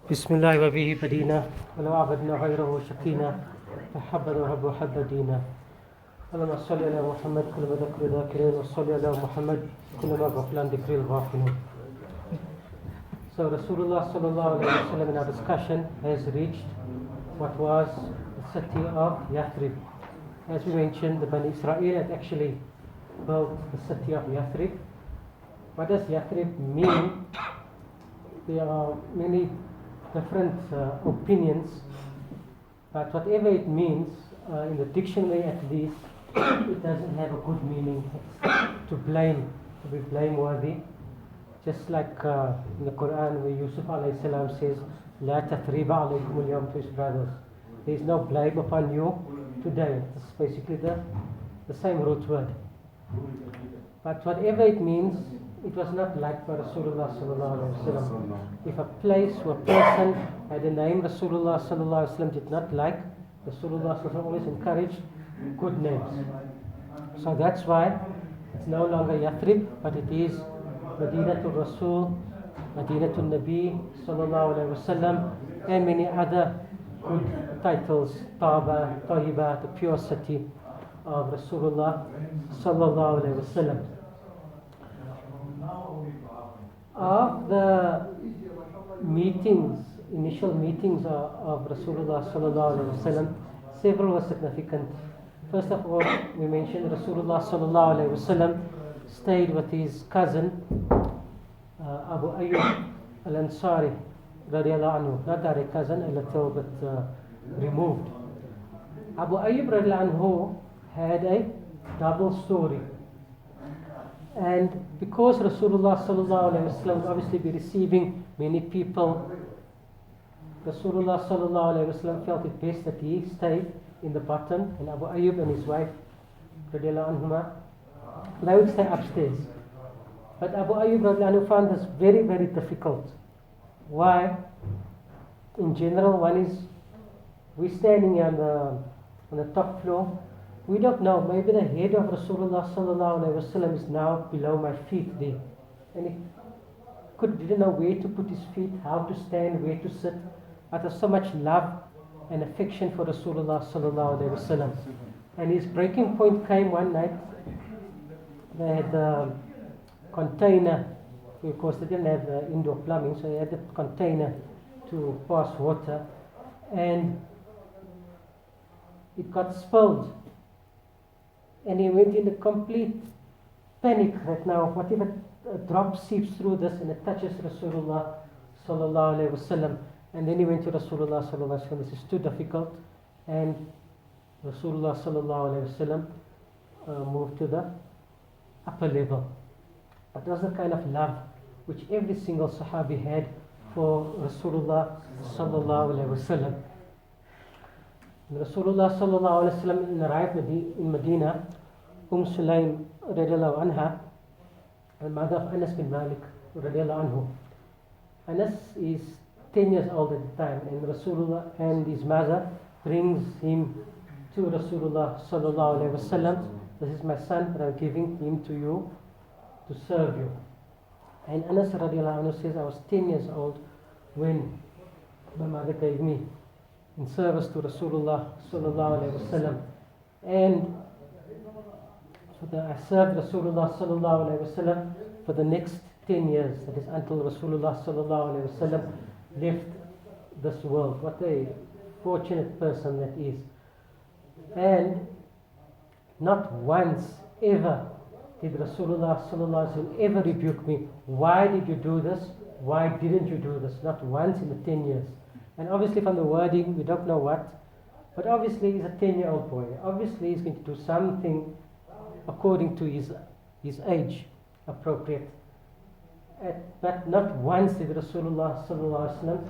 بسم الله وبه بدينا ولو عبدنا غيره شقينا فحبذ وهب حب دينا اللهم صل على محمد كلما ذكر ذاكرين وصل على محمد كلما غفلان ذكر الغافلين. So Rasūlullāh sallallahu alayhi wa sallam in our discussion has reached what was the city of Yathrib. As we mentioned, the Bani Israel had actually built the city of Yathrib. What does Yathrib mean? There are many different opinions, but whatever it means, in the dictionary at least, it doesn't have a good meaning. It's to be blameworthy. Just like in the Quran where Yusuf alayhi salam says, لا تثريب عليكم اليوم, to his brothers. There is no blame upon you today. It's basically the same root word. But whatever it means, it was not liked by Rasūlullāh sallallahu alayhi wa sallam. If a place or a person had a name Rasūlullāh sallallahu alayhi wa sallam did not like, Rasūlullāh sallallahu alayhi wa sallam always encouraged good names. So that's why it's no longer Yathrib, but it is Madinah Rasul, Madinah an-Nabawī sallallahu alayhi wa sallam, and many other good titles, Tayyibah, the pure city of Rasūlullāh sallallahu alayhi wa sallam. Of the initial meetings of Rasūlullāh sallallahu alayhi wa sallam, several were significant. First of all, we mentioned Rasūlullāh sallallahu alayhi wa sallam stayed with his cousin Abū Ayyūb al-Anṣārī radiallahu anhu, not direct cousin, a little bit removed. Abū Ayyūb radiallahu anhu had a double story. And because Rasūlullāh sallallahu alayhi wa sallam would obviously be receiving many people, Rasūlullāh sallallahu alayhi wa sallam felt it best that he stayed in the bottom, and Abū Ayyūb and his wife radiallahu anhuma, they would stay upstairs. But Abū Ayyūb radiallahu anhu found this very, very difficult. Why? In general, we're standing on the top floor. We don't know, maybe the head of Rasūlullāh sallallahu alayhi wa sallam is now below my feet there. And he didn't know where to put his feet, how to stand, where to sit. But there's so much love and affection for Rasūlullāh sallallahu alayhi wa sallam. And his breaking point came one night. They had a container, of course they didn't have indoor plumbing, so they had a container to pass water. And it got spilled. And he went in a complete panic that now, what if a drop seeps through this and it touches Rasūlullāh sallallahu alayhi wa sallam? And then he went to Rasūlullāh sallallahu alayhi wa sallam. This is too difficult. And Rasūlullāh sallallahu alayhi wa sallam moved to the upper level. But that was the kind of love which every single Sahabi had for Rasūlullāh sallallahu alayhi wa sallam. Rasūlullāh sallallahu alayhi wa sallam arrived in Madinah. Sulaym radiallahu anha, the mother of Anas bin Malik radiallahu anhu. Anas is 10 years old at the time, and Rasulullah and his mother brings him to Rasūlullāh sallallahu alayhi wa sallam. This is my son, but I'm giving him to you to serve you. And Anas radiallahu anhu says, I was 10 years old when my mother gave me in service to Rasūlullāh sallallahu alayhi wa sallam. And so I served Rasūlullāh sallallahu alayhi wa sallam for the next 10 years, that is until Rasūlullāh sallallahu alayhi wa sallam left this world. What a fortunate person that is. And not once ever did Rasūlullāh sallallahu alayhi wa sallam ever rebuke me. Why did you do this? Why didn't you do this? Not once in the 10 years. And obviously from the wording, we don't know what, but obviously he's a 10-year-old boy. Obviously he's going to do something according to his age, appropriate. But not once did Rasūlullāh sallallahu alaihi wasallam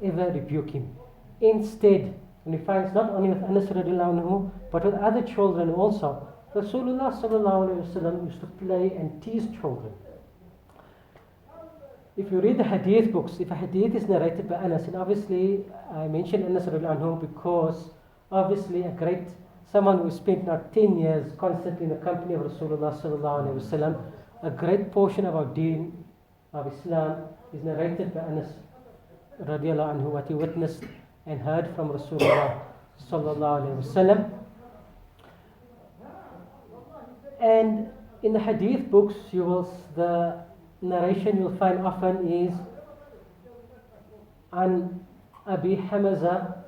ever rebuke him. Instead, when he finds not only with Anas radiallahu anhu, but with other children also, Rasūlullāh sallallahu alaihi wasallam used to play and tease children. If you read the hadith books, if a hadith is narrated by Anas, and obviously I mention Anas radiallahu anhu because obviously someone who spent now 10 years constantly in the company of Rasūlullāh sallallahu alayhi wa sallam, a great portion of our deen, of Islam, is narrated by Anas radiallahu anhu, what he witnessed and heard from Rasūlullāh sallallahu alayhi wasallam. And in the hadith books, the narration you'll find often is an Abi Hamza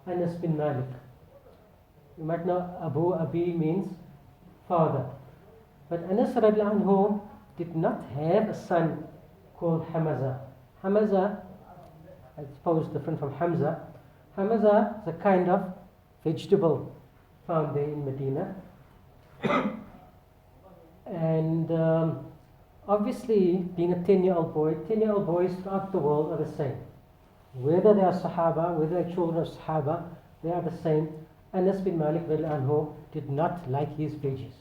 Anas bin Malik. You might know Abu Abi means father. But Anas radiallahu anhu did not have a son called Hamza. Hamza, I suppose different from Hamza. Hamza is a kind of vegetable found there in Medina. And obviously, being a 10-year-old boy, 10-year-old boys throughout the world are the same. Whether they are Sahaba, whether they are children of Sahaba, they are the same. Anas bin Malik radiallahu anhu did not like his veggies.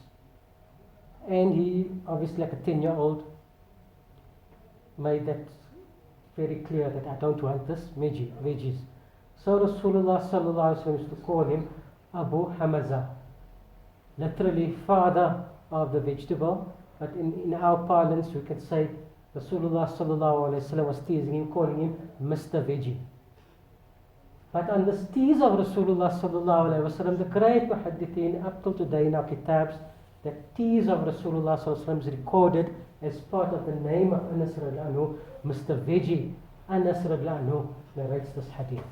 And he, obviously like a 10-year-old, made that very clear that I don't want this veggies. So Rasūlullāh sallallahu alayhi wa sallam used to call him Abu Hamza, literally father of the vegetable. But in our parlance we can say Rasūlullāh sallallahu alayhi wa sallam was teasing him, calling him Mr. Veggie. But on this tease of Rasūlullāh sallallahu alayhi wa sallam, the great muhaddithin up till today in our kitabs, that tease of Rasūlullāh sallallahu alayhi wa sallam is recorded as part of the name of Anas radiallahu anhu, Mr. Veggie. Anas radiallahu anhu narrates this hadith.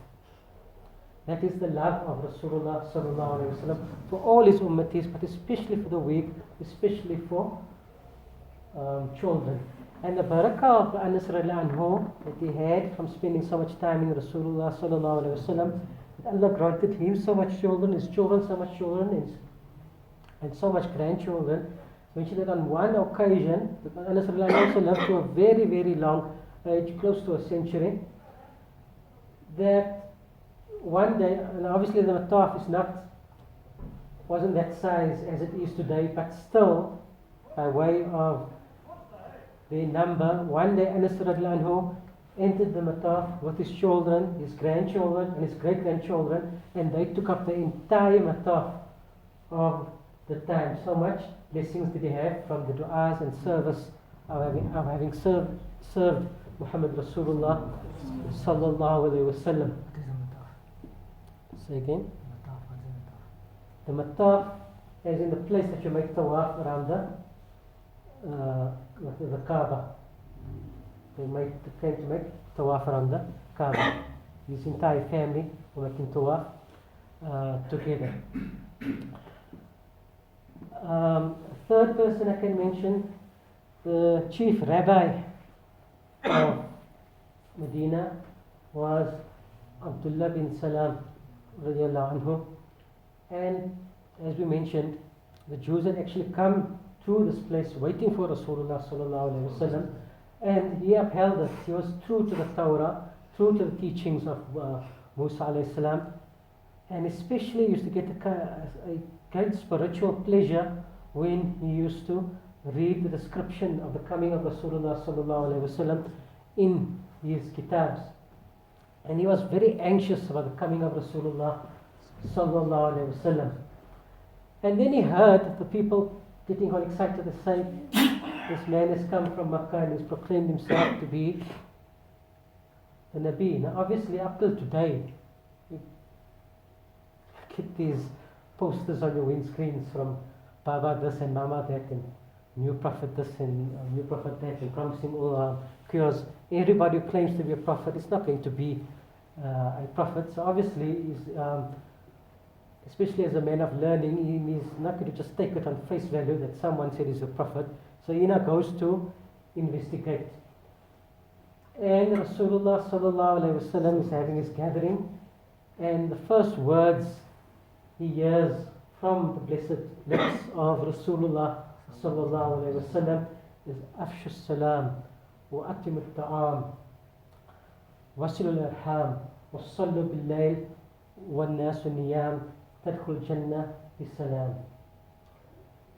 That is the love of Rasūlullāh sallallahu alayhi wa sallam for all his ummatis, but especially for the weak, especially for children. And the barakah of Anas radiallahu anhu that he had from spending so much time in Rasūlullāh sallallahu alayhi wa sallam, that Allah granted him so much children, his children so much children, and so much grandchildren. Mentioned that on one occasion, Anas radiallahu anhu also lived to a very, very long age, close to a century, that one day, and obviously the Manāf wasn't that size as it is today, but still, by way of the number, one day Anas radiallahu anhu entered the Manāf with his children, his grandchildren, and his great-grandchildren, and they took up the entire Manāf of the time. So much blessings did he have from the du'as and service of having served Muhammad Rasūlullāh sallallahu alayhi wa sallam. Say again? The Manāf is in the place that you make tawaf around the Kaaba. They came to make tawaf around the Kaaba. His entire family were making tawaf together. Third person I can mention, the chief rabbi of Medina was Abdullah bin Salām radiallahu anhu. And as we mentioned, the Jews had actually come to this place waiting for Rasūlullāh sallallahu alayhi wa sallam, and he upheld it. He was true to the Torah, true to the teachings of Musa alayhi salam, and especially used to get a great spiritual pleasure when he used to read the description of the coming of Rasūlullāh sallallahu alayhi wa sallam in his kitabs. And he was very anxious about the coming of Rasūlullāh sallallahu alayhi wa sallam. And then he heard the people getting all excited to say, this man has come from Makkah and he's proclaimed himself to be the Nabi. Now obviously up till today, you get these posters on your windscreens from Baba this and Mama that and new prophet this and new prophet that, and promising all cures. Everybody who claims to be a prophet is not going to be a prophet. So obviously, especially as a man of learning, he is not going to just take it on face value that someone said he's a prophet. So he now goes to investigate. And Rasūlullāh sallallahu alayhi wa sallam is having his gathering, and the first words he hears from the blessed lips of Rasūlullāh sallallahu alayhi wa sallam is أفشوا السلام وأطعموا الطعام وصلوا الأرحام وصلوا بالليل والناس نيام تدخل الجنة بسلام.